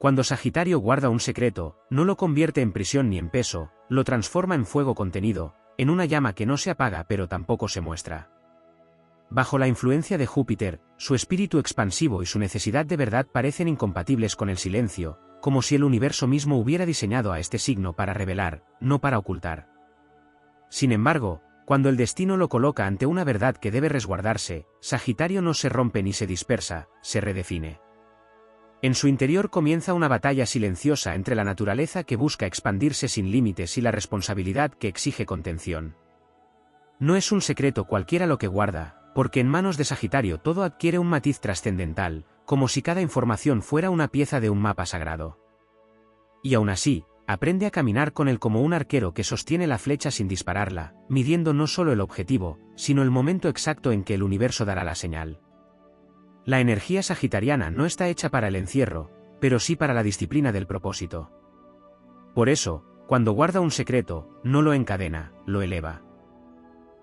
Cuando Sagitario guarda un secreto, no lo convierte en prisión ni en peso, lo transforma en fuego contenido, en una llama que no se apaga pero tampoco se muestra. Bajo la influencia de Júpiter, su espíritu expansivo y su necesidad de verdad parecen incompatibles con el silencio, como si el universo mismo hubiera diseñado a este signo para revelar, no para ocultar. Sin embargo, cuando el destino lo coloca ante una verdad que debe resguardarse, Sagitario no se rompe ni se dispersa, se redefine. En su interior comienza una batalla silenciosa entre la naturaleza que busca expandirse sin límites y la responsabilidad que exige contención. No es un secreto cualquiera lo que guarda, porque en manos de Sagitario todo adquiere un matiz trascendental, como si cada información fuera una pieza de un mapa sagrado. Y aún así, aprende a caminar con él como un arquero que sostiene la flecha sin dispararla, midiendo no solo el objetivo, sino el momento exacto en que el universo dará la señal. La energía sagitariana no está hecha para el encierro, pero sí para la disciplina del propósito. Por eso, cuando guarda un secreto, no lo encadena, lo eleva.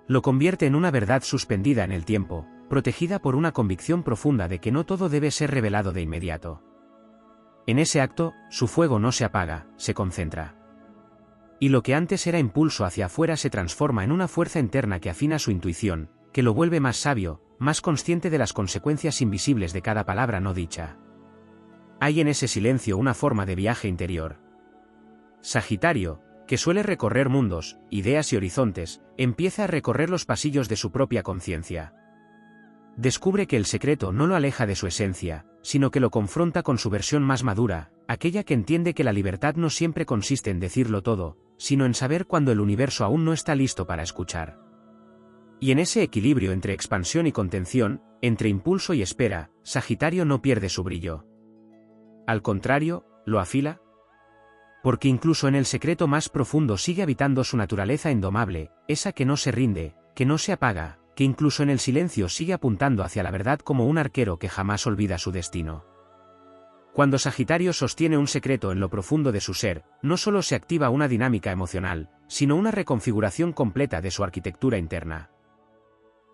Lo convierte en una verdad suspendida en el tiempo, protegida por una convicción profunda de que no todo debe ser revelado de inmediato. En ese acto, su fuego no se apaga, se concentra. Y lo que antes era impulso hacia afuera se transforma en una fuerza interna que afina su intuición, que lo vuelve más sabio, más consciente de las consecuencias invisibles de cada palabra no dicha. Hay en ese silencio una forma de viaje interior. Sagitario, que suele recorrer mundos, ideas y horizontes, empieza a recorrer los pasillos de su propia conciencia. Descubre que el secreto no lo aleja de su esencia, sino que lo confronta con su versión más madura, aquella que entiende que la libertad no siempre consiste en decirlo todo, sino en saber cuando el universo aún no está listo para escuchar. Y en ese equilibrio entre expansión y contención, entre impulso y espera, Sagitario no pierde su brillo. Al contrario, lo afila. Porque incluso en el secreto más profundo sigue habitando su naturaleza indomable, esa que no se rinde, que no se apaga, que incluso en el silencio sigue apuntando hacia la verdad como un arquero que jamás olvida su destino. Cuando Sagitario sostiene un secreto en lo profundo de su ser, no solo se activa una dinámica emocional, sino una reconfiguración completa de su arquitectura interna.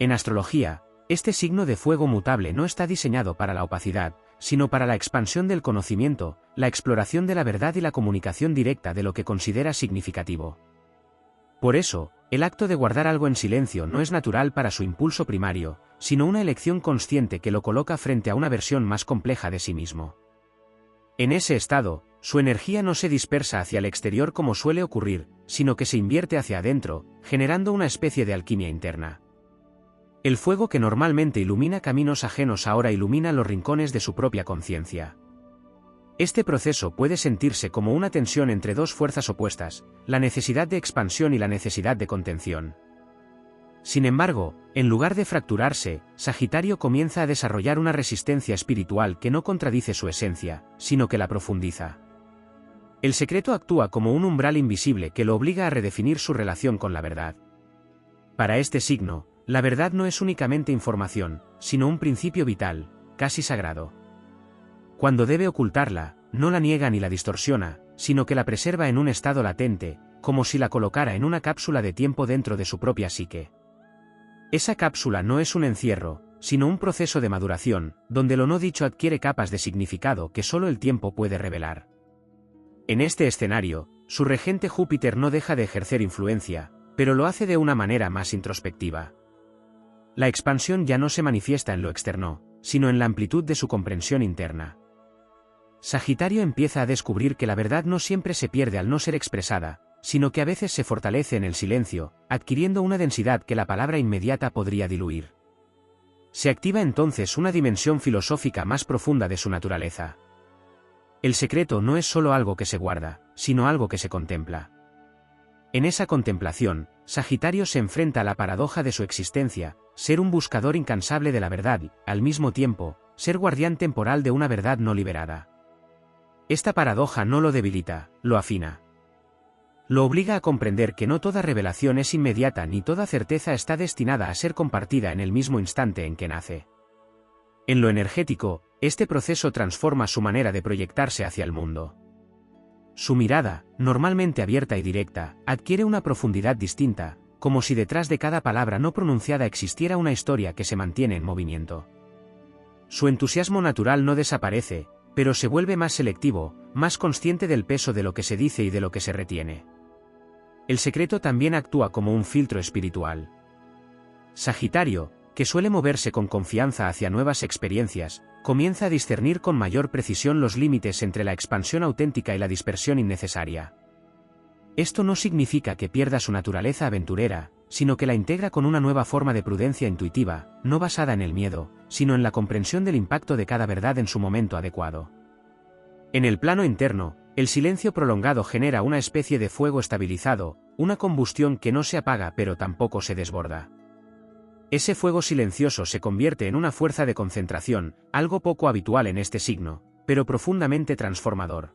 En astrología, este signo de fuego mutable no está diseñado para la opacidad, sino para la expansión del conocimiento, la exploración de la verdad y la comunicación directa de lo que considera significativo. Por eso, el acto de guardar algo en silencio no es natural para su impulso primario, sino una elección consciente que lo coloca frente a una versión más compleja de sí mismo. En ese estado, su energía no se dispersa hacia el exterior como suele ocurrir, sino que se invierte hacia adentro, generando una especie de alquimia interna. El fuego que normalmente ilumina caminos ajenos ahora ilumina los rincones de su propia conciencia. Este proceso puede sentirse como una tensión entre dos fuerzas opuestas, la necesidad de expansión y la necesidad de contención. Sin embargo, en lugar de fracturarse, Sagitario comienza a desarrollar una resistencia espiritual que no contradice su esencia, sino que la profundiza. El secreto actúa como un umbral invisible que lo obliga a redefinir su relación con la verdad. Para este signo, la verdad no es únicamente información, sino un principio vital, casi sagrado. Cuando debe ocultarla, no la niega ni la distorsiona, sino que la preserva en un estado latente, como si la colocara en una cápsula de tiempo dentro de su propia psique. Esa cápsula no es un encierro, sino un proceso de maduración, donde lo no dicho adquiere capas de significado que solo el tiempo puede revelar. En este escenario, su regente Júpiter no deja de ejercer influencia, pero lo hace de una manera más introspectiva. La expansión ya no se manifiesta en lo externo, sino en la amplitud de su comprensión interna. Sagitario empieza a descubrir que la verdad no siempre se pierde al no ser expresada, sino que a veces se fortalece en el silencio, adquiriendo una densidad que la palabra inmediata podría diluir. Se activa entonces una dimensión filosófica más profunda de su naturaleza. El secreto no es solo algo que se guarda, sino algo que se contempla. En esa contemplación, Sagitario se enfrenta a la paradoja de su existencia, ser un buscador incansable de la verdad y, al mismo tiempo, ser guardián temporal de una verdad no liberada. Esta paradoja no lo debilita, lo afina. Lo obliga a comprender que no toda revelación es inmediata ni toda certeza está destinada a ser compartida en el mismo instante en que nace. En lo energético, este proceso transforma su manera de proyectarse hacia el mundo. Su mirada, normalmente abierta y directa, adquiere una profundidad distinta, como si detrás de cada palabra no pronunciada existiera una historia que se mantiene en movimiento. Su entusiasmo natural no desaparece, pero se vuelve más selectivo, más consciente del peso de lo que se dice y de lo que se retiene. El secreto también actúa como un filtro espiritual. Sagitario, que suele moverse con confianza hacia nuevas experiencias, comienza a discernir con mayor precisión los límites entre la expansión auténtica y la dispersión innecesaria. Esto no significa que pierda su naturaleza aventurera, sino que la integra con una nueva forma de prudencia intuitiva, no basada en el miedo, sino en la comprensión del impacto de cada verdad en su momento adecuado. En el plano interno, el silencio prolongado genera una especie de fuego estabilizado, una combustión que no se apaga pero tampoco se desborda. Ese fuego silencioso se convierte en una fuerza de concentración, algo poco habitual en este signo, pero profundamente transformador.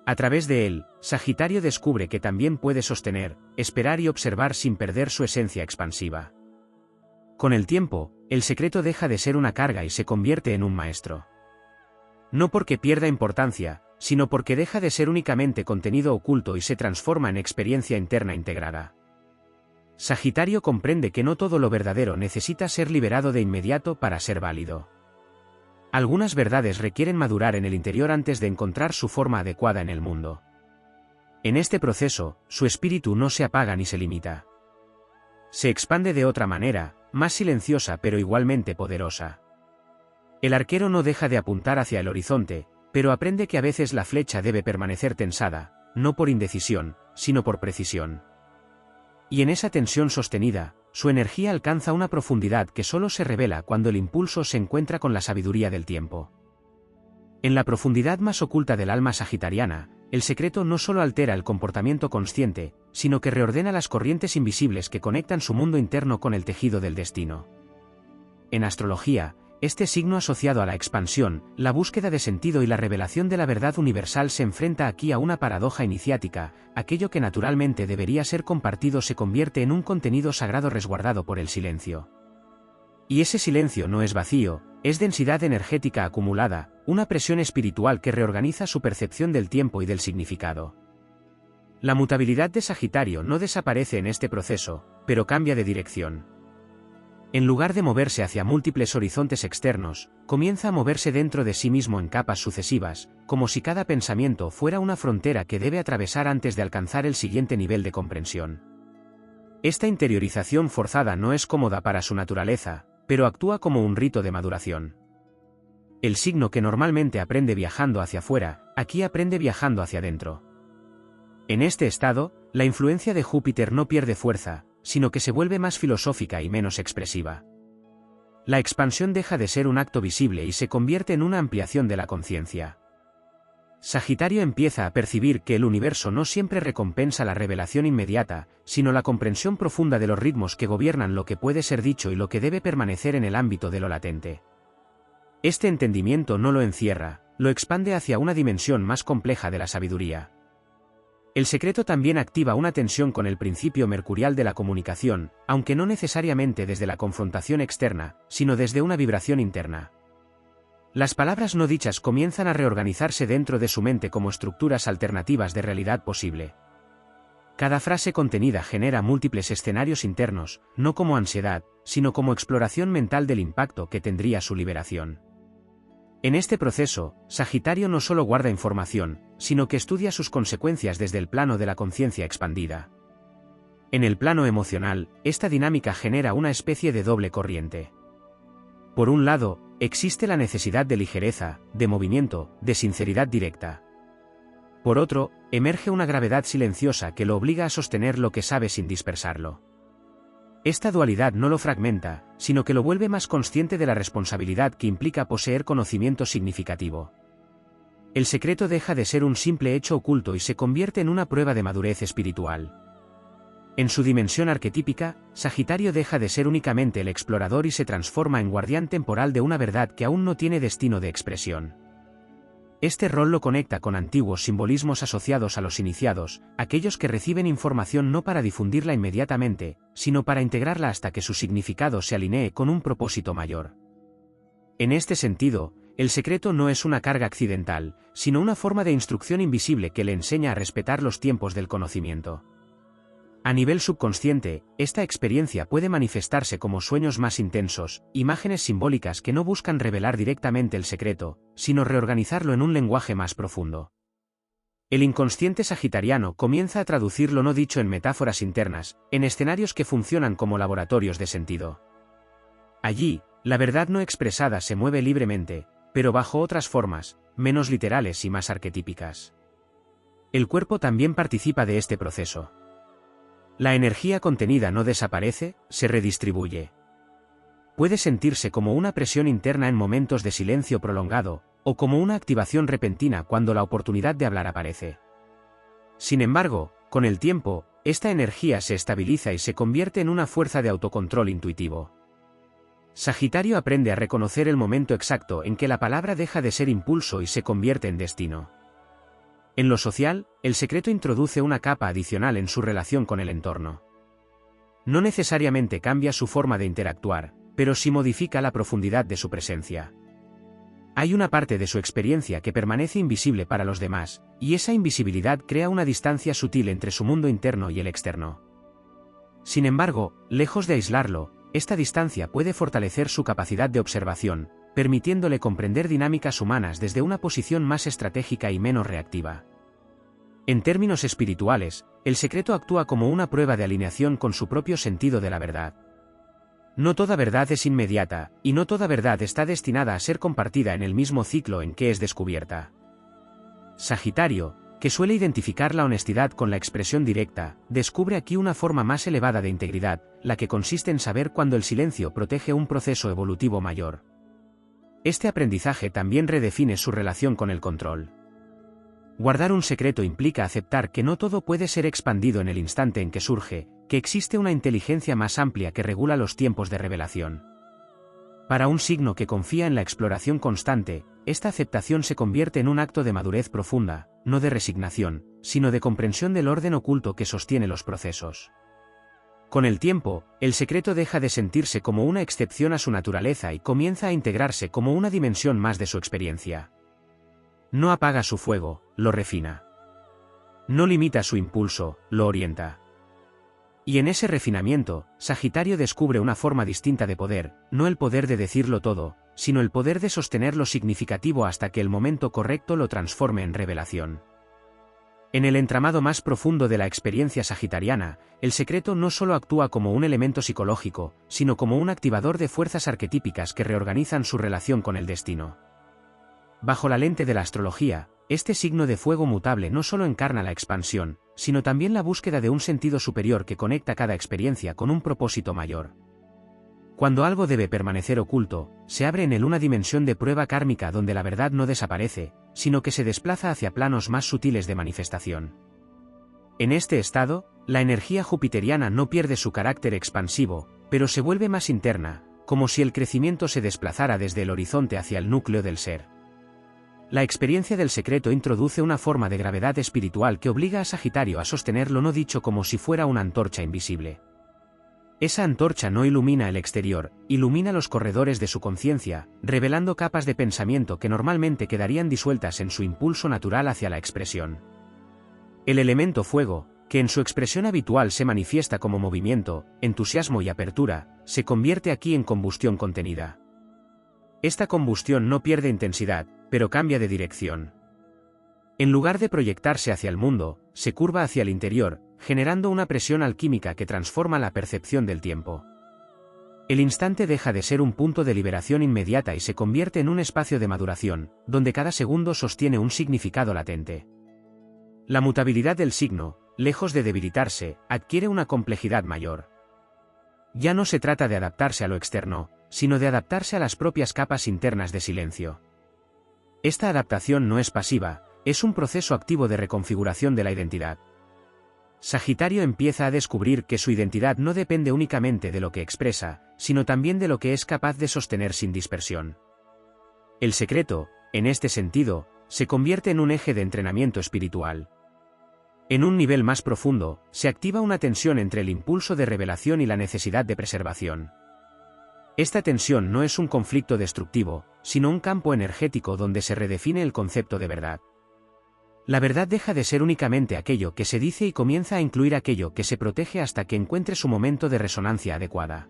A través de él, Sagitario descubre que también puede sostener, esperar y observar sin perder su esencia expansiva. Con el tiempo, el secreto deja de ser una carga y se convierte en un maestro. No porque pierda importancia, sino porque deja de ser únicamente contenido oculto y se transforma en experiencia interna integrada. Sagitario comprende que no todo lo verdadero necesita ser liberado de inmediato para ser válido. Algunas verdades requieren madurar en el interior antes de encontrar su forma adecuada en el mundo. En este proceso, su espíritu no se apaga ni se limita. Se expande de otra manera, más silenciosa pero igualmente poderosa. El arquero no deja de apuntar hacia el horizonte, pero aprende que a veces la flecha debe permanecer tensada, no por indecisión, sino por precisión. Y en esa tensión sostenida, su energía alcanza una profundidad que solo se revela cuando el impulso se encuentra con la sabiduría del tiempo. En la profundidad más oculta del alma sagitariana, el secreto no solo altera el comportamiento consciente, sino que reordena las corrientes invisibles que conectan su mundo interno con el tejido del destino. En astrología, este signo asociado a la expansión, la búsqueda de sentido y la revelación de la verdad universal se enfrenta aquí a una paradoja iniciática: aquello que naturalmente debería ser compartido se convierte en un contenido sagrado resguardado por el silencio. Y ese silencio no es vacío, es densidad energética acumulada, una presión espiritual que reorganiza su percepción del tiempo y del significado. La mutabilidad de Sagitario no desaparece en este proceso, pero cambia de dirección. En lugar de moverse hacia múltiples horizontes externos, comienza a moverse dentro de sí mismo en capas sucesivas, como si cada pensamiento fuera una frontera que debe atravesar antes de alcanzar el siguiente nivel de comprensión. Esta interiorización forzada no es cómoda para su naturaleza, pero actúa como un rito de maduración. El signo que normalmente aprende viajando hacia afuera, aquí aprende viajando hacia adentro. En este estado, la influencia de Júpiter no pierde fuerza, sino que se vuelve más filosófica y menos expresiva. La expansión deja de ser un acto visible y se convierte en una ampliación de la conciencia. Sagitario empieza a percibir que el universo no siempre recompensa la revelación inmediata, sino la comprensión profunda de los ritmos que gobiernan lo que puede ser dicho y lo que debe permanecer en el ámbito de lo latente. Este entendimiento no lo encierra, lo expande hacia una dimensión más compleja de la sabiduría. El secreto también activa una tensión con el principio mercurial de la comunicación, aunque no necesariamente desde la confrontación externa, sino desde una vibración interna. Las palabras no dichas comienzan a reorganizarse dentro de su mente como estructuras alternativas de realidad posible. Cada frase contenida genera múltiples escenarios internos, no como ansiedad, sino como exploración mental del impacto que tendría su liberación. En este proceso, Sagitario no solo guarda información, sino que estudia sus consecuencias desde el plano de la conciencia expandida. En el plano emocional, esta dinámica genera una especie de doble corriente. Por un lado, existe la necesidad de ligereza, de movimiento, de sinceridad directa. Por otro, emerge una gravedad silenciosa que lo obliga a sostener lo que sabe sin dispersarlo. Esta dualidad no lo fragmenta, sino que lo vuelve más consciente de la responsabilidad que implica poseer conocimiento significativo. El secreto deja de ser un simple hecho oculto y se convierte en una prueba de madurez espiritual. En su dimensión arquetípica, Sagitario deja de ser únicamente el explorador y se transforma en guardián temporal de una verdad que aún no tiene destino de expresión. Este rol lo conecta con antiguos simbolismos asociados a los iniciados, aquellos que reciben información no para difundirla inmediatamente, sino para integrarla hasta que su significado se alinee con un propósito mayor. En este sentido, el secreto no es una carga accidental, sino una forma de instrucción invisible que le enseña a respetar los tiempos del conocimiento. A nivel subconsciente, esta experiencia puede manifestarse como sueños más intensos, imágenes simbólicas que no buscan revelar directamente el secreto, sino reorganizarlo en un lenguaje más profundo. El inconsciente sagitariano comienza a traducir lo no dicho en metáforas internas, en escenarios que funcionan como laboratorios de sentido. Allí, la verdad no expresada se mueve libremente, pero bajo otras formas, menos literales y más arquetípicas. El cuerpo también participa de este proceso. La energía contenida no desaparece, se redistribuye. Puede sentirse como una presión interna en momentos de silencio prolongado, o como una activación repentina cuando la oportunidad de hablar aparece. Sin embargo, con el tiempo, esta energía se estabiliza y se convierte en una fuerza de autocontrol intuitivo. Sagitario aprende a reconocer el momento exacto en que la palabra deja de ser impulso y se convierte en destino. En lo social, el secreto introduce una capa adicional en su relación con el entorno. No necesariamente cambia su forma de interactuar, pero sí modifica la profundidad de su presencia. Hay una parte de su experiencia que permanece invisible para los demás, y esa invisibilidad crea una distancia sutil entre su mundo interno y el externo. Sin embargo, lejos de aislarlo, esta distancia puede fortalecer su capacidad de observación, permitiéndole comprender dinámicas humanas desde una posición más estratégica y menos reactiva. En términos espirituales, el secreto actúa como una prueba de alineación con su propio sentido de la verdad. No toda verdad es inmediata, y no toda verdad está destinada a ser compartida en el mismo ciclo en que es descubierta. Sagitario, que suele identificar la honestidad con la expresión directa, descubre aquí una forma más elevada de integridad, la que consiste en saber cuándo el silencio protege un proceso evolutivo mayor. Este aprendizaje también redefine su relación con el control. Guardar un secreto implica aceptar que no todo puede ser expandido en el instante en que surge, que existe una inteligencia más amplia que regula los tiempos de revelación. Para un signo que confía en la exploración constante, esta aceptación se convierte en un acto de madurez profunda, no de resignación, sino de comprensión del orden oculto que sostiene los procesos. Con el tiempo, el secreto deja de sentirse como una excepción a su naturaleza y comienza a integrarse como una dimensión más de su experiencia. No apaga su fuego, lo refina. No limita su impulso, lo orienta. Y en ese refinamiento, Sagitario descubre una forma distinta de poder, no el poder de decirlo todo, sino el poder de sostener lo significativo hasta que el momento correcto lo transforme en revelación. En el entramado más profundo de la experiencia sagitariana, el secreto no solo actúa como un elemento psicológico, sino como un activador de fuerzas arquetípicas que reorganizan su relación con el destino. Bajo la lente de la astrología, este signo de fuego mutable no solo encarna la expansión, sino también la búsqueda de un sentido superior que conecta cada experiencia con un propósito mayor. Cuando algo debe permanecer oculto, se abre en él una dimensión de prueba kármica donde la verdad no desaparece, sino que se desplaza hacia planos más sutiles de manifestación. En este estado, la energía jupiteriana no pierde su carácter expansivo, pero se vuelve más interna, como si el crecimiento se desplazara desde el horizonte hacia el núcleo del ser. La experiencia del secreto introduce una forma de gravedad espiritual que obliga a Sagitario a sostener lo no dicho como si fuera una antorcha invisible. Esa antorcha no ilumina el exterior, ilumina los corredores de su conciencia, revelando capas de pensamiento que normalmente quedarían disueltas en su impulso natural hacia la expresión. El elemento fuego, que en su expresión habitual se manifiesta como movimiento, entusiasmo y apertura, se convierte aquí en combustión contenida. Esta combustión no pierde intensidad, pero cambia de dirección. En lugar de proyectarse hacia el mundo, se curva hacia el interior, generando una presión alquímica que transforma la percepción del tiempo. El instante deja de ser un punto de liberación inmediata y se convierte en un espacio de maduración, donde cada segundo sostiene un significado latente. La mutabilidad del signo, lejos de debilitarse, adquiere una complejidad mayor. Ya no se trata de adaptarse a lo externo, sino de adaptarse a las propias capas internas de silencio. Esta adaptación no es pasiva, es un proceso activo de reconfiguración de la identidad. Sagitario empieza a descubrir que su identidad no depende únicamente de lo que expresa, sino también de lo que es capaz de sostener sin dispersión. El secreto, en este sentido, se convierte en un eje de entrenamiento espiritual. En un nivel más profundo, se activa una tensión entre el impulso de revelación y la necesidad de preservación. Esta tensión no es un conflicto destructivo, sino un campo energético donde se redefine el concepto de verdad. La verdad deja de ser únicamente aquello que se dice y comienza a incluir aquello que se protege hasta que encuentre su momento de resonancia adecuada.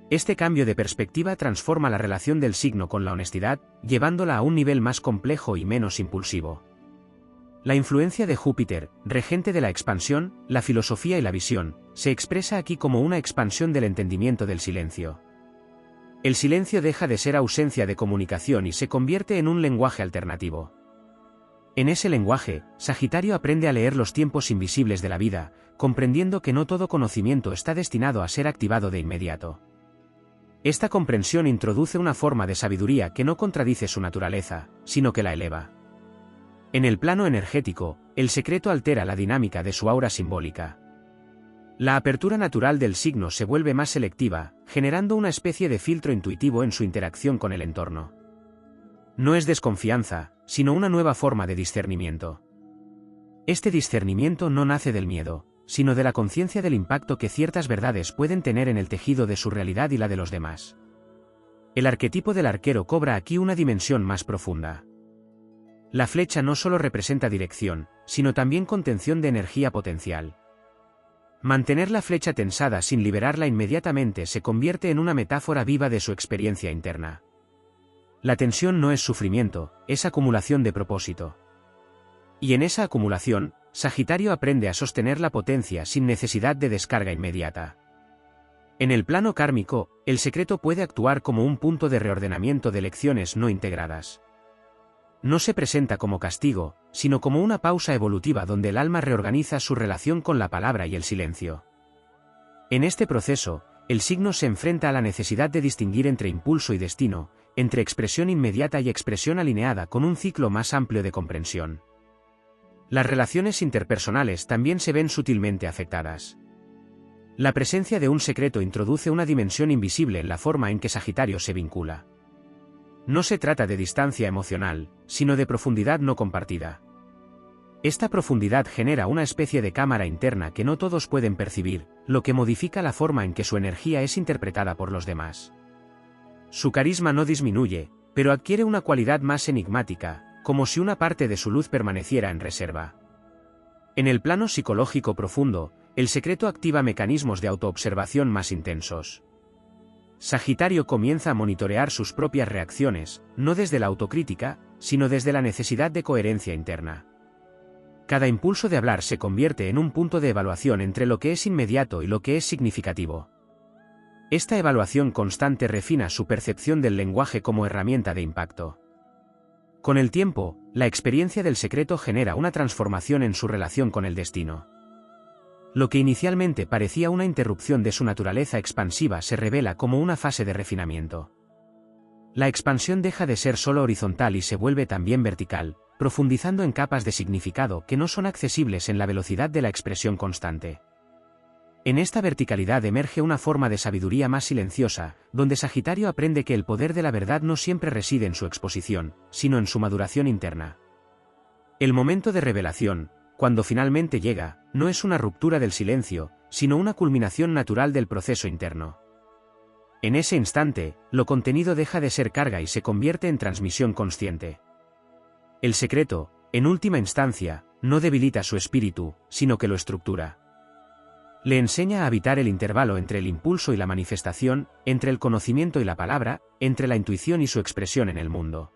Este cambio de perspectiva transforma la relación del signo con la honestidad, llevándola a un nivel más complejo y menos impulsivo. La influencia de Júpiter, regente de la expansión, la filosofía y la visión, se expresa aquí como una expansión del entendimiento del silencio. El silencio deja de ser ausencia de comunicación y se convierte en un lenguaje alternativo. En ese lenguaje, Sagitario aprende a leer los tiempos invisibles de la vida, comprendiendo que no todo conocimiento está destinado a ser activado de inmediato. Esta comprensión introduce una forma de sabiduría que no contradice su naturaleza, sino que la eleva. En el plano energético, el secreto altera la dinámica de su aura simbólica. La apertura natural del signo se vuelve más selectiva, generando una especie de filtro intuitivo en su interacción con el entorno. No es desconfianza, sino una nueva forma de discernimiento. Este discernimiento no nace del miedo, sino de la conciencia del impacto que ciertas verdades pueden tener en el tejido de su realidad y la de los demás. El arquetipo del arquero cobra aquí una dimensión más profunda. La flecha no solo representa dirección, sino también contención de energía potencial. Mantener la flecha tensada sin liberarla inmediatamente se convierte en una metáfora viva de su experiencia interna. La tensión no es sufrimiento, es acumulación de propósito. Y en esa acumulación, Sagitario aprende a sostener la potencia sin necesidad de descarga inmediata. En el plano kármico, el secreto puede actuar como un punto de reordenamiento de lecciones no integradas. No se presenta como castigo, sino como una pausa evolutiva donde el alma reorganiza su relación con la palabra y el silencio. En este proceso, el signo se enfrenta a la necesidad de distinguir entre impulso y destino, entre expresión inmediata y expresión alineada con un ciclo más amplio de comprensión. Las relaciones interpersonales también se ven sutilmente afectadas. La presencia de un secreto introduce una dimensión invisible en la forma en que Sagitario se vincula. No se trata de distancia emocional, sino de profundidad no compartida. Esta profundidad genera una especie de cámara interna que no todos pueden percibir, lo que modifica la forma en que su energía es interpretada por los demás. Su carisma no disminuye, pero adquiere una cualidad más enigmática, como si una parte de su luz permaneciera en reserva. En el plano psicológico profundo, el secreto activa mecanismos de autoobservación más intensos. Sagitario comienza a monitorear sus propias reacciones, no desde la autocrítica, sino desde la necesidad de coherencia interna. Cada impulso de hablar se convierte en un punto de evaluación entre lo que es inmediato y lo que es significativo. Esta evaluación constante refina su percepción del lenguaje como herramienta de impacto. Con el tiempo, la experiencia del secreto genera una transformación en su relación con el destino. Lo que inicialmente parecía una interrupción de su naturaleza expansiva se revela como una fase de refinamiento. La expansión deja de ser solo horizontal y se vuelve también vertical, profundizando en capas de significado que no son accesibles en la velocidad de la expresión constante. En esta verticalidad emerge una forma de sabiduría más silenciosa, donde Sagitario aprende que el poder de la verdad no siempre reside en su exposición, sino en su maduración interna. El momento de revelación, cuando finalmente llega, no es una ruptura del silencio, sino una culminación natural del proceso interno. En ese instante, lo contenido deja de ser carga y se convierte en transmisión consciente. El secreto, en última instancia, no debilita su espíritu, sino que lo estructura. Le enseña a habitar el intervalo entre el impulso y la manifestación, entre el conocimiento y la palabra, entre la intuición y su expresión en el mundo.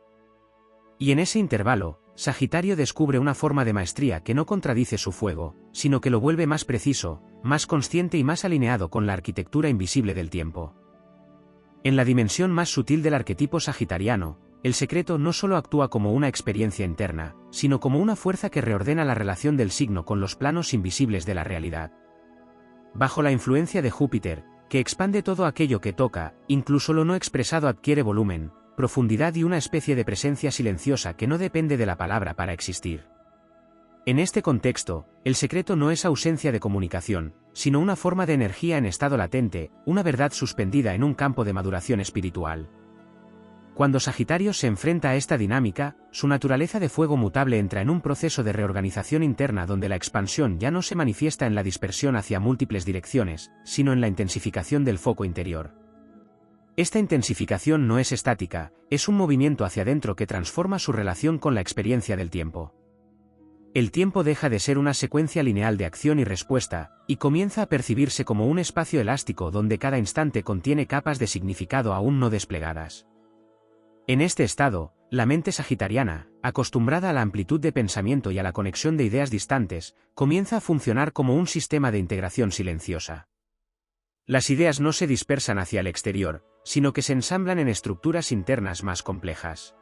Y en ese intervalo, Sagitario descubre una forma de maestría que no contradice su fuego, sino que lo vuelve más preciso, más consciente y más alineado con la arquitectura invisible del tiempo. En la dimensión más sutil del arquetipo sagitariano, el secreto no solo actúa como una experiencia interna, sino como una fuerza que reordena la relación del signo con los planos invisibles de la realidad. Bajo la influencia de Júpiter, que expande todo aquello que toca, incluso lo no expresado adquiere volumen, profundidad y una especie de presencia silenciosa que no depende de la palabra para existir. En este contexto, el secreto no es ausencia de comunicación, sino una forma de energía en estado latente, una verdad suspendida en un campo de maduración espiritual. Cuando Sagitario se enfrenta a esta dinámica, su naturaleza de fuego mutable entra en un proceso de reorganización interna donde la expansión ya no se manifiesta en la dispersión hacia múltiples direcciones, sino en la intensificación del foco interior. Esta intensificación no es estática, es un movimiento hacia adentro que transforma su relación con la experiencia del tiempo. El tiempo deja de ser una secuencia lineal de acción y respuesta, y comienza a percibirse como un espacio elástico donde cada instante contiene capas de significado aún no desplegadas. En este estado, la mente sagitariana, acostumbrada a la amplitud de pensamiento y a la conexión de ideas distantes, comienza a funcionar como un sistema de integración silenciosa. Las ideas no se dispersan hacia el exterior, sino que se ensamblan en estructuras internas más complejas.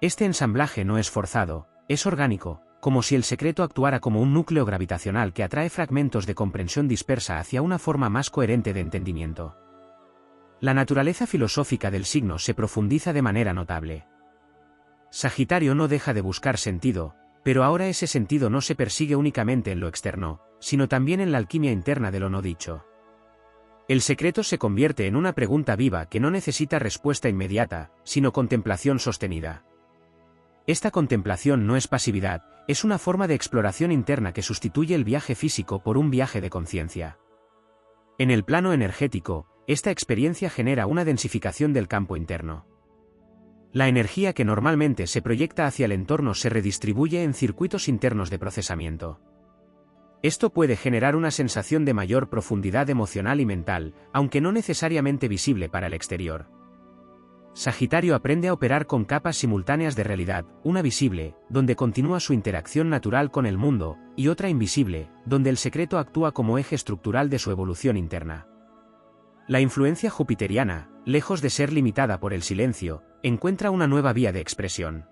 Este ensamblaje no es forzado, es orgánico, como si el secreto actuara como un núcleo gravitacional que atrae fragmentos de comprensión dispersa hacia una forma más coherente de entendimiento. La naturaleza filosófica del signo se profundiza de manera notable. Sagitario no deja de buscar sentido, pero ahora ese sentido no se persigue únicamente en lo externo, sino también en la alquimia interna de lo no dicho. El secreto se convierte en una pregunta viva que no necesita respuesta inmediata, sino contemplación sostenida. Esta contemplación no es pasividad, es una forma de exploración interna que sustituye el viaje físico por un viaje de conciencia. En el plano energético, esta experiencia genera una densificación del campo interno. La energía que normalmente se proyecta hacia el entorno se redistribuye en circuitos internos de procesamiento. Esto puede generar una sensación de mayor profundidad emocional y mental, aunque no necesariamente visible para el exterior. Sagitario aprende a operar con capas simultáneas de realidad, una visible, donde continúa su interacción natural con el mundo, y otra invisible, donde el secreto actúa como eje estructural de su evolución interna. La influencia jupiteriana, lejos de ser limitada por el silencio, encuentra una nueva vía de expresión.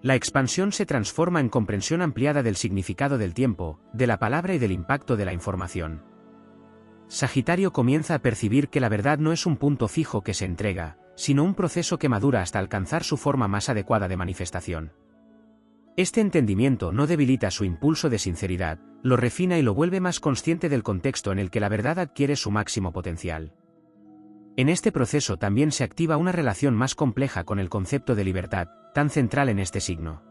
La expansión se transforma en comprensión ampliada del significado del tiempo, de la palabra y del impacto de la información. Sagitario comienza a percibir que la verdad no es un punto fijo que se entrega, sino un proceso que madura hasta alcanzar su forma más adecuada de manifestación. Este entendimiento no debilita su impulso de sinceridad, lo refina y lo vuelve más consciente del contexto en el que la verdad adquiere su máximo potencial. En este proceso también se activa una relación más compleja con el concepto de libertad, tan central en este signo.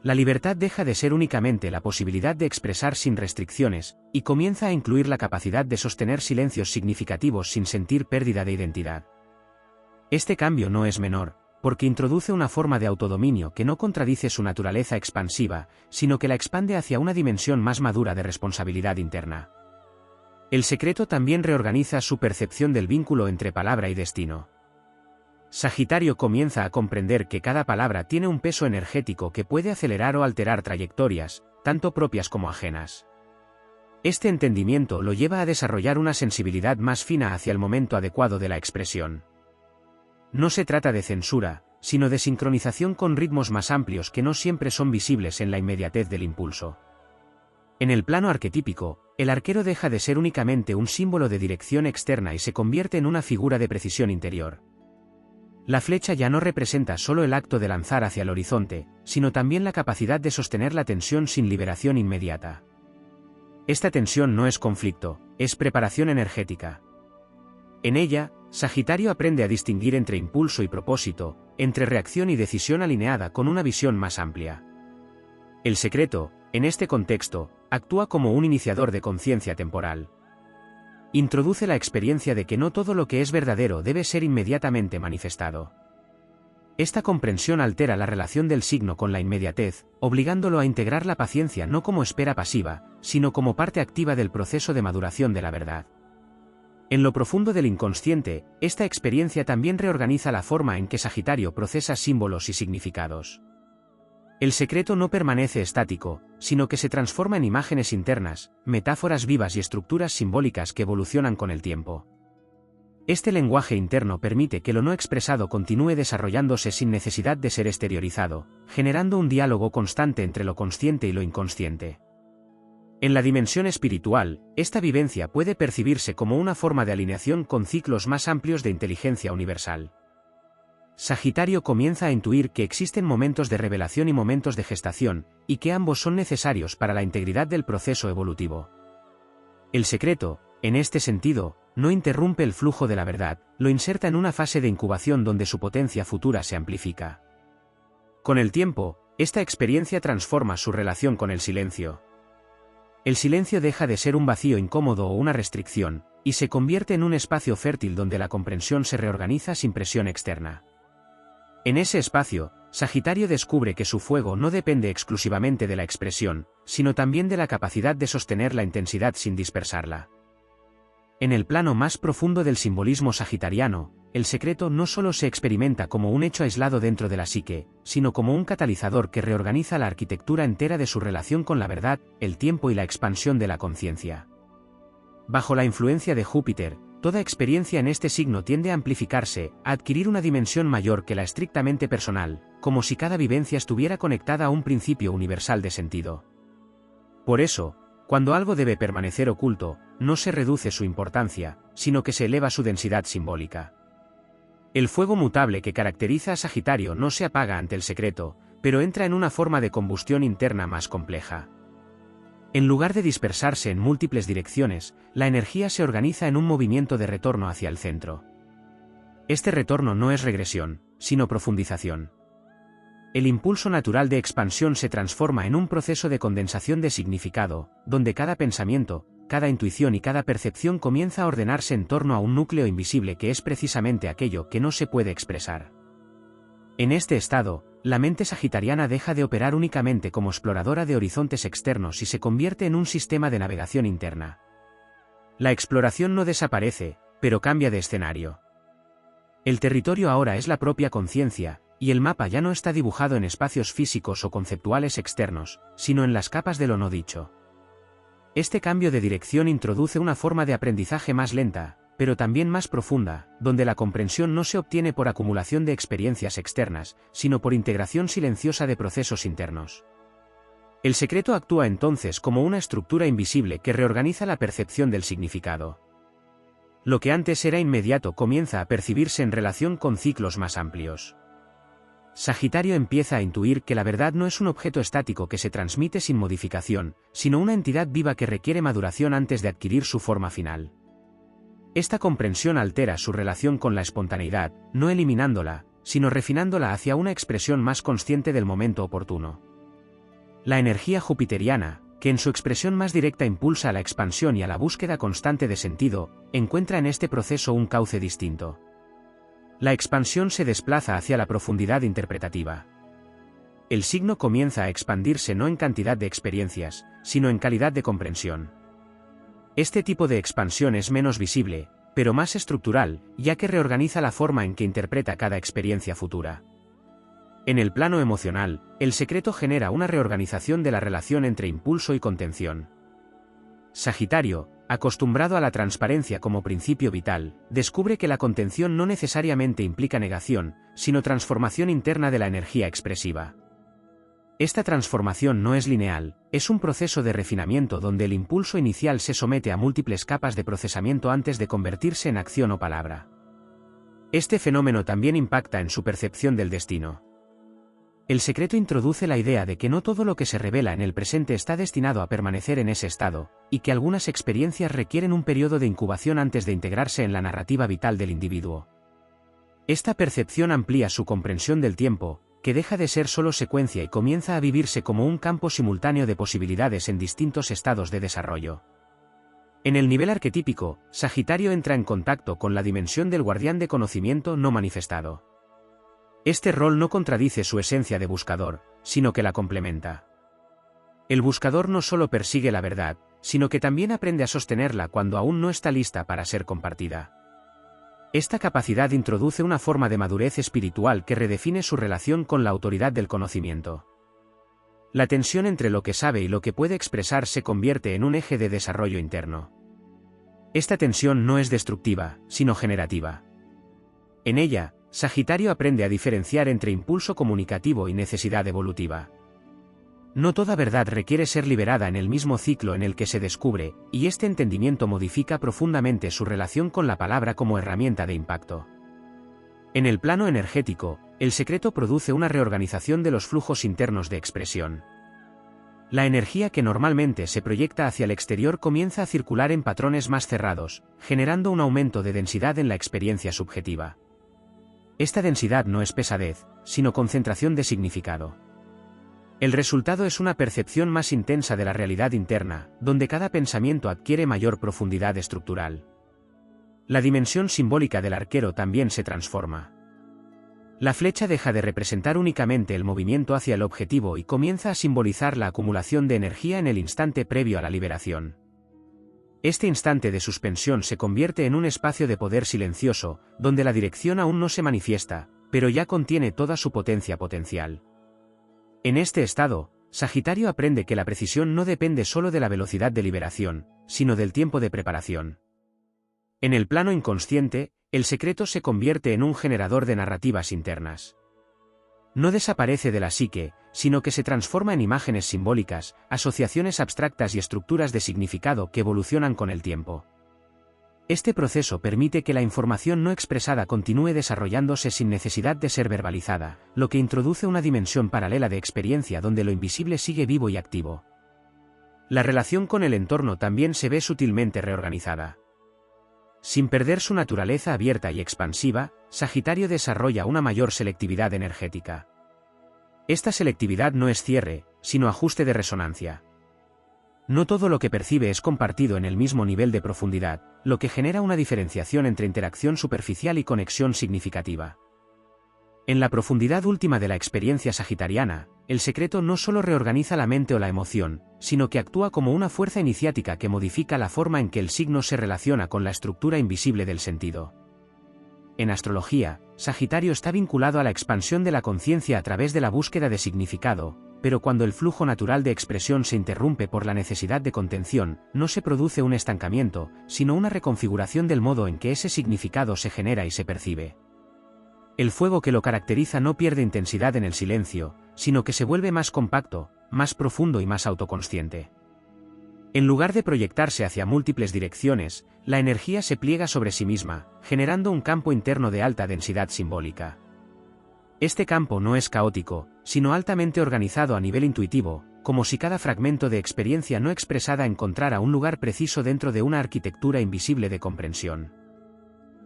La libertad deja de ser únicamente la posibilidad de expresar sin restricciones, y comienza a incluir la capacidad de sostener silencios significativos sin sentir pérdida de identidad. Este cambio no es menor, porque introduce una forma de autodominio que no contradice su naturaleza expansiva, sino que la expande hacia una dimensión más madura de responsabilidad interna. El secreto también reorganiza su percepción del vínculo entre palabra y destino. Sagitario comienza a comprender que cada palabra tiene un peso energético que puede acelerar o alterar trayectorias, tanto propias como ajenas. Este entendimiento lo lleva a desarrollar una sensibilidad más fina hacia el momento adecuado de la expresión. No se trata de censura, sino de sincronización con ritmos más amplios que no siempre son visibles en la inmediatez del impulso. En el plano arquetípico, el arquero deja de ser únicamente un símbolo de dirección externa y se convierte en una figura de precisión interior. La flecha ya no representa solo el acto de lanzar hacia el horizonte, sino también la capacidad de sostener la tensión sin liberación inmediata. Esta tensión no es conflicto, es preparación energética. En ella, Sagitario aprende a distinguir entre impulso y propósito, entre reacción y decisión alineada con una visión más amplia. El secreto, en este contexto, actúa como un iniciador de conciencia temporal. Introduce la experiencia de que no todo lo que es verdadero debe ser inmediatamente manifestado. Esta comprensión altera la relación del signo con la inmediatez, obligándolo a integrar la paciencia no como espera pasiva, sino como parte activa del proceso de maduración de la verdad. En lo profundo del inconsciente, esta experiencia también reorganiza la forma en que Sagitario procesa símbolos y significados. El secreto no permanece estático, sino que se transforma en imágenes internas, metáforas vivas y estructuras simbólicas que evolucionan con el tiempo. Este lenguaje interno permite que lo no expresado continúe desarrollándose sin necesidad de ser exteriorizado, generando un diálogo constante entre lo consciente y lo inconsciente. En la dimensión espiritual, esta vivencia puede percibirse como una forma de alineación con ciclos más amplios de inteligencia universal. Sagitario comienza a intuir que existen momentos de revelación y momentos de gestación, y que ambos son necesarios para la integridad del proceso evolutivo. El secreto, en este sentido, no interrumpe el flujo de la verdad, lo inserta en una fase de incubación donde su potencia futura se amplifica. Con el tiempo, esta experiencia transforma su relación con el silencio. El silencio deja de ser un vacío incómodo o una restricción, y se convierte en un espacio fértil donde la comprensión se reorganiza sin presión externa. En ese espacio, Sagitario descubre que su fuego no depende exclusivamente de la expresión, sino también de la capacidad de sostener la intensidad sin dispersarla. En el plano más profundo del simbolismo sagitariano, el secreto no solo se experimenta como un hecho aislado dentro de la psique, sino como un catalizador que reorganiza la arquitectura entera de su relación con la verdad, el tiempo y la expansión de la conciencia. Bajo la influencia de Júpiter, toda experiencia en este signo tiende a amplificarse, a adquirir una dimensión mayor que la estrictamente personal, como si cada vivencia estuviera conectada a un principio universal de sentido. Por eso, cuando algo debe permanecer oculto, no se reduce su importancia, sino que se eleva su densidad simbólica. El fuego mutable que caracteriza a Sagitario no se apaga ante el secreto, pero entra en una forma de combustión interna más compleja. En lugar de dispersarse en múltiples direcciones, la energía se organiza en un movimiento de retorno hacia el centro. Este retorno no es regresión, sino profundización. El impulso natural de expansión se transforma en un proceso de condensación de significado, donde cada pensamiento, cada intuición y cada percepción comienza a ordenarse en torno a un núcleo invisible que es precisamente aquello que no se puede expresar. En este estado, la mente sagitariana deja de operar únicamente como exploradora de horizontes externos y se convierte en un sistema de navegación interna. La exploración no desaparece, pero cambia de escenario. El territorio ahora es la propia conciencia, y el mapa ya no está dibujado en espacios físicos o conceptuales externos, sino en las capas de lo no dicho. Este cambio de dirección introduce una forma de aprendizaje más lenta, pero también más profunda, donde la comprensión no se obtiene por acumulación de experiencias externas, sino por integración silenciosa de procesos internos. El secreto actúa entonces como una estructura invisible que reorganiza la percepción del significado. Lo que antes era inmediato comienza a percibirse en relación con ciclos más amplios. Sagitario empieza a intuir que la verdad no es un objeto estático que se transmite sin modificación, sino una entidad viva que requiere maduración antes de adquirir su forma final. Esta comprensión altera su relación con la espontaneidad, no eliminándola, sino refinándola hacia una expresión más consciente del momento oportuno. La energía jupiteriana, que en su expresión más directa impulsa a la expansión y a la búsqueda constante de sentido, encuentra en este proceso un cauce distinto. La expansión se desplaza hacia la profundidad interpretativa. El signo comienza a expandirse no en cantidad de experiencias, sino en calidad de comprensión. Este tipo de expansión es menos visible, pero más estructural, ya que reorganiza la forma en que interpreta cada experiencia futura. En el plano emocional, el secreto genera una reorganización de la relación entre impulso y contención. Sagitario, acostumbrado a la transparencia como principio vital, descubre que la contención no necesariamente implica negación, sino transformación interna de la energía expresiva. Esta transformación no es lineal, es un proceso de refinamiento donde el impulso inicial se somete a múltiples capas de procesamiento antes de convertirse en acción o palabra. Este fenómeno también impacta en su percepción del destino. El secreto introduce la idea de que no todo lo que se revela en el presente está destinado a permanecer en ese estado, y que algunas experiencias requieren un periodo de incubación antes de integrarse en la narrativa vital del individuo. Esta percepción amplía su comprensión del tiempo, que deja de ser solo secuencia y comienza a vivirse como un campo simultáneo de posibilidades en distintos estados de desarrollo. En el nivel arquetípico, Sagitario entra en contacto con la dimensión del guardián de conocimiento no manifestado. Este rol no contradice su esencia de buscador, sino que la complementa. El buscador no solo persigue la verdad, sino que también aprende a sostenerla cuando aún no está lista para ser compartida. Esta capacidad introduce una forma de madurez espiritual que redefine su relación con la autoridad del conocimiento. La tensión entre lo que sabe y lo que puede expresar se convierte en un eje de desarrollo interno. Esta tensión no es destructiva, sino generativa. En ella, Sagitario aprende a diferenciar entre impulso comunicativo y necesidad evolutiva. No toda verdad requiere ser liberada en el mismo ciclo en el que se descubre, y este entendimiento modifica profundamente su relación con la palabra como herramienta de impacto. En el plano energético, el secreto produce una reorganización de los flujos internos de expresión. La energía que normalmente se proyecta hacia el exterior comienza a circular en patrones más cerrados, generando un aumento de densidad en la experiencia subjetiva. Esta densidad no es pesadez, sino concentración de significado. El resultado es una percepción más intensa de la realidad interna, donde cada pensamiento adquiere mayor profundidad estructural. La dimensión simbólica del arquero también se transforma. La flecha deja de representar únicamente el movimiento hacia el objetivo y comienza a simbolizar la acumulación de energía en el instante previo a la liberación. Este instante de suspensión se convierte en un espacio de poder silencioso, donde la dirección aún no se manifiesta, pero ya contiene toda su potencia potencial. En este estado, Sagitario aprende que la precisión no depende solo de la velocidad de liberación, sino del tiempo de preparación. En el plano inconsciente, el secreto se convierte en un generador de narrativas internas. No desaparece de la psique, sino que se transforma en imágenes simbólicas, asociaciones abstractas y estructuras de significado que evolucionan con el tiempo. Este proceso permite que la información no expresada continúe desarrollándose sin necesidad de ser verbalizada, lo que introduce una dimensión paralela de experiencia donde lo invisible sigue vivo y activo. La relación con el entorno también se ve sutilmente reorganizada. Sin perder su naturaleza abierta y expansiva, Sagitario desarrolla una mayor selectividad energética. Esta selectividad no es cierre, sino ajuste de resonancia. No todo lo que percibe es compartido en el mismo nivel de profundidad, lo que genera una diferenciación entre interacción superficial y conexión significativa. En la profundidad última de la experiencia sagitariana, el secreto no solo reorganiza la mente o la emoción, sino que actúa como una fuerza iniciática que modifica la forma en que el signo se relaciona con la estructura invisible del sentido. En astrología, Sagitario está vinculado a la expansión de la conciencia a través de la búsqueda de significado, pero cuando el flujo natural de expresión se interrumpe por la necesidad de contención, no se produce un estancamiento, sino una reconfiguración del modo en que ese significado se genera y se percibe. El fuego que lo caracteriza no pierde intensidad en el silencio, sino que se vuelve más compacto, más profundo y más autoconsciente. En lugar de proyectarse hacia múltiples direcciones, la energía se pliega sobre sí misma, generando un campo interno de alta densidad simbólica. Este campo no es caótico, sino altamente organizado a nivel intuitivo, como si cada fragmento de experiencia no expresada encontrara un lugar preciso dentro de una arquitectura invisible de comprensión.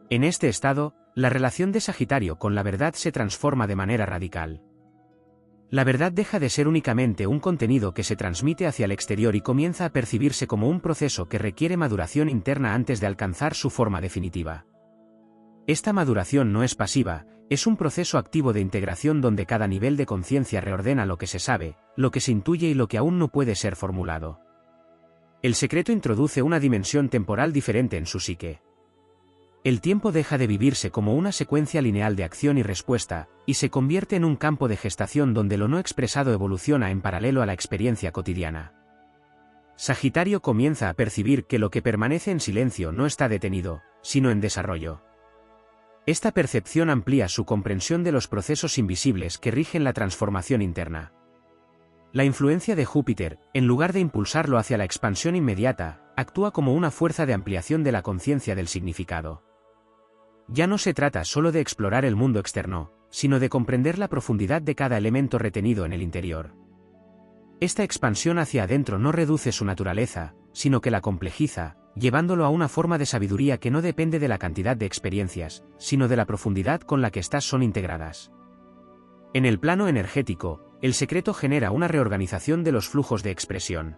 En este estado, la relación de Sagitario con la verdad se transforma de manera radical. La verdad deja de ser únicamente un contenido que se transmite hacia el exterior y comienza a percibirse como un proceso que requiere maduración interna antes de alcanzar su forma definitiva. Esta maduración no es pasiva, es un proceso activo de integración donde cada nivel de conciencia reordena lo que se sabe, lo que se intuye y lo que aún no puede ser formulado. El secreto introduce una dimensión temporal diferente en su psique. El tiempo deja de vivirse como una secuencia lineal de acción y respuesta, y se convierte en un campo de gestación donde lo no expresado evoluciona en paralelo a la experiencia cotidiana. Sagitario comienza a percibir que lo que permanece en silencio no está detenido, sino en desarrollo. Esta percepción amplía su comprensión de los procesos invisibles que rigen la transformación interna. La influencia de Júpiter, en lugar de impulsarlo hacia la expansión inmediata, actúa como una fuerza de ampliación de la conciencia del significado. Ya no se trata solo de explorar el mundo externo, sino de comprender la profundidad de cada elemento retenido en el interior. Esta expansión hacia adentro no reduce su naturaleza, sino que la complejiza, llevándolo a una forma de sabiduría que no depende de la cantidad de experiencias, sino de la profundidad con la que éstas son integradas. En el plano energético, el secreto genera una reorganización de los flujos de expresión.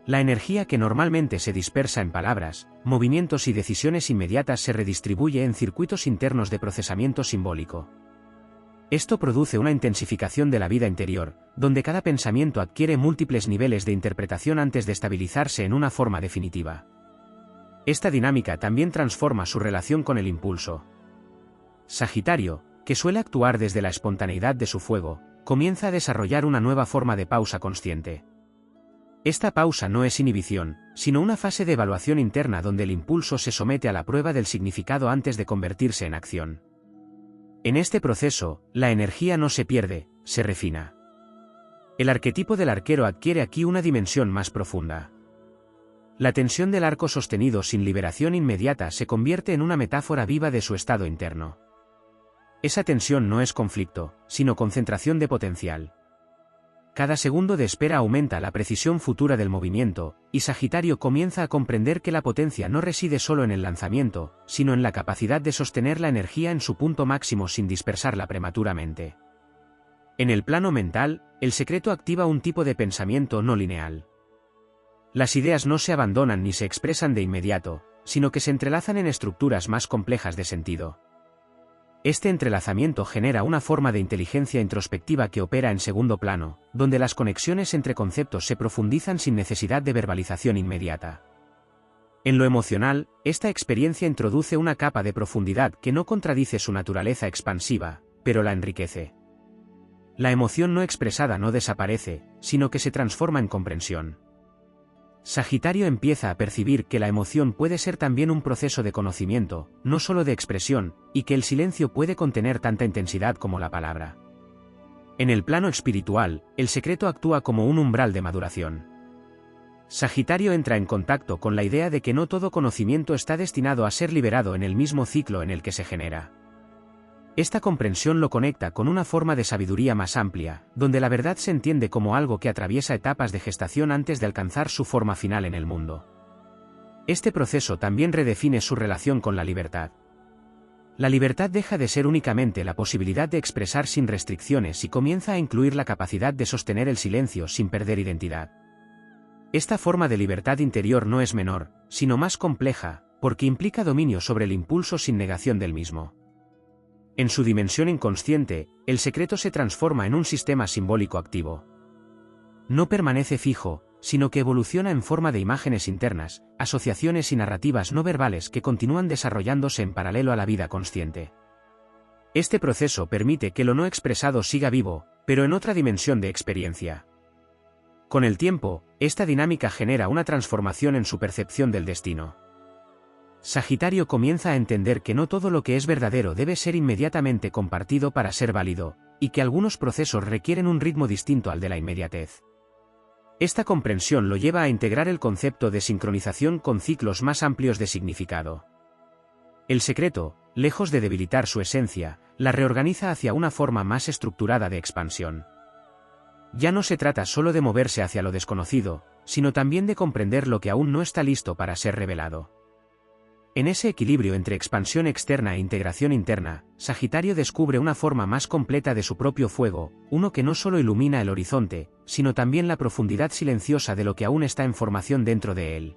La energía que normalmente se dispersa en palabras, movimientos y decisiones inmediatas se redistribuye en circuitos internos de procesamiento simbólico. Esto produce una intensificación de la vida interior, donde cada pensamiento adquiere múltiples niveles de interpretación antes de estabilizarse en una forma definitiva. Esta dinámica también transforma su relación con el impulso. Sagitario, que suele actuar desde la espontaneidad de su fuego, comienza a desarrollar una nueva forma de pausa consciente. Esta pausa no es inhibición, sino una fase de evaluación interna donde el impulso se somete a la prueba del significado antes de convertirse en acción. En este proceso, la energía no se pierde, se refina. El arquetipo del arquero adquiere aquí una dimensión más profunda. La tensión del arco sostenido sin liberación inmediata se convierte en una metáfora viva de su estado interno. Esa tensión no es conflicto, sino concentración de potencial. Cada segundo de espera aumenta la precisión futura del movimiento, y Sagitario comienza a comprender que la potencia no reside solo en el lanzamiento, sino en la capacidad de sostener la energía en su punto máximo sin dispersarla prematuramente. En el plano mental, el secreto activa un tipo de pensamiento no lineal. Las ideas no se abandonan ni se expresan de inmediato, sino que se entrelazan en estructuras más complejas de sentido. Este entrelazamiento genera una forma de inteligencia introspectiva que opera en segundo plano, donde las conexiones entre conceptos se profundizan sin necesidad de verbalización inmediata. En lo emocional, esta experiencia introduce una capa de profundidad que no contradice su naturaleza expansiva, pero la enriquece. La emoción no expresada no desaparece, sino que se transforma en comprensión. Sagitario empieza a percibir que la emoción puede ser también un proceso de conocimiento, no solo de expresión, y que el silencio puede contener tanta intensidad como la palabra. En el plano espiritual, el secreto actúa como un umbral de maduración. Sagitario entra en contacto con la idea de que no todo conocimiento está destinado a ser liberado en el mismo ciclo en el que se genera. Esta comprensión lo conecta con una forma de sabiduría más amplia, donde la verdad se entiende como algo que atraviesa etapas de gestación antes de alcanzar su forma final en el mundo. Este proceso también redefine su relación con la libertad. La libertad deja de ser únicamente la posibilidad de expresar sin restricciones y comienza a incluir la capacidad de sostener el silencio sin perder identidad. Esta forma de libertad interior no es menor, sino más compleja, porque implica dominio sobre el impulso sin negación del mismo. En su dimensión inconsciente, el secreto se transforma en un sistema simbólico activo. No permanece fijo, sino que evoluciona en forma de imágenes internas, asociaciones y narrativas no verbales que continúan desarrollándose en paralelo a la vida consciente. Este proceso permite que lo no expresado siga vivo, pero en otra dimensión de experiencia. Con el tiempo, esta dinámica genera una transformación en su percepción del destino. Sagitario comienza a entender que no todo lo que es verdadero debe ser inmediatamente compartido para ser válido, y que algunos procesos requieren un ritmo distinto al de la inmediatez. Esta comprensión lo lleva a integrar el concepto de sincronización con ciclos más amplios de significado. El secreto, lejos de debilitar su esencia, la reorganiza hacia una forma más estructurada de expansión. Ya no se trata solo de moverse hacia lo desconocido, sino también de comprender lo que aún no está listo para ser revelado. En ese equilibrio entre expansión externa e integración interna, Sagitario descubre una forma más completa de su propio fuego, uno que no solo ilumina el horizonte, sino también la profundidad silenciosa de lo que aún está en formación dentro de él.